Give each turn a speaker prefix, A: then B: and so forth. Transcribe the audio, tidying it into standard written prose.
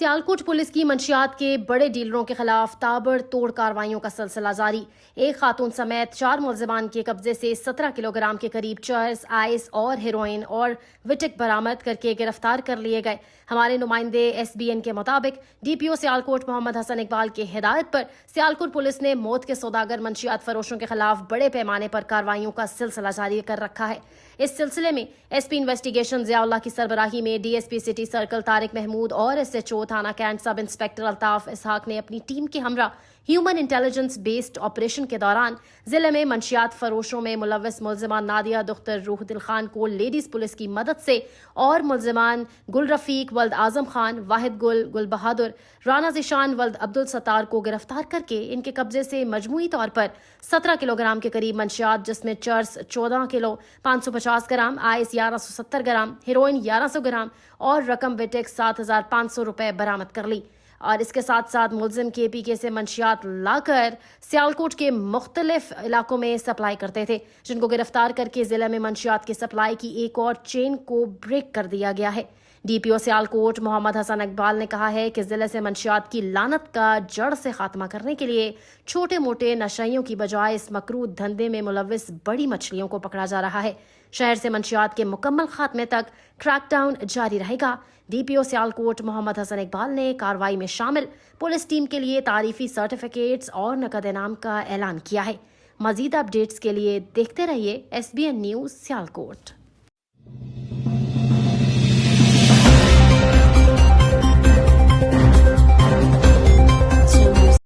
A: Sialkot police کی منشیات کے بڑے ڈیلروں کے خلاف تابڑ توڑ کارروائیوں کا سلسلہ جاری۔ ایک خاتون سمیت 4 ملزمان کے قبضے سے 17 کلو گرام کے قریب چرس، آئس اور ہیروئن اور وٹک برآمد کر کے گرفتار کر لیے گئے۔ ہمارے نمائندے SBN کے مطابق DPO سیالکوٹ محمد حسن اقبال کی ہدایت پر سیالکوٹ پولیس نے موت کے سوداگر منشیات فروشوں کے خلاف بڑے پیمانے پر کارروائیوں کا سلسلہ جاری کر رکھا ہے۔ اس سلسلے میں SP انویسٹیگیشن ضیاء اللہ کی سربراہی میں DSP city circle Tariq Mahmood اور SHO تھانہ Cantt sub inspector Altaf Ishaq نے اپنی ٹیم کے ہمراہ ہیومن انٹیلیجنس بیسڈ آپریشن کے دوران ضلع میں منشیات فروشوں میں ملوث ملزمان نادیہ دختر روح دل خان کو لیڈیز پولیس کی مدد سے اور ملزمان گل رفیق ولد اعظم خان، واحد گل بہادر، رانا ذیشان ولد عبدالستار کو گرفتار کر کے ان کے قبضے سے مجموعی طور پر 17 کلو گرام کے قریب منشیات، جس میں چرس 14 kilo 550 gram, ice 1170 gram, heroin 1100 gram اور رقم وٹک 7500 روپے برآمد کر لی۔ اور اس کے ساتھ ساتھ ملزم KPK سے منشیات لا کر سیالکوٹ کے مختلف علاقوں میں سپلائی کرتے تھے، جن کو گرفتار کر کے ضلع میں منشیات کی سپلائی کی ایک اور چین کو بریک کر دیا گیا ہے۔ DPO سیالکوٹ محمد حسن اقبال نے کہا ہے کہ ضلع سے منشیات کی لعنت کا جڑ سے خاتمہ کرنے کے لیے چھوٹے موٹے نشائیوں کی بجائے اس مکروہ دھندے میں ملوث بڑی مچھلیوں کو پکڑا جا رہا ہے۔ شہر سے منشیات کے مکمل خاتمے تک کریک ڈاؤن جاری رہے گا۔ DPO سیالکوٹ محمد حسن اقبال نے کارروائی میں شامل پولیس ٹیم کے لیے تعریفی سرٹیفکیٹس اور نقد انعام کا اعلان کیا ہے۔ مزید اپڈیٹس کے لیے دیکھتے رہیے SBN نیوز سیالکوٹ۔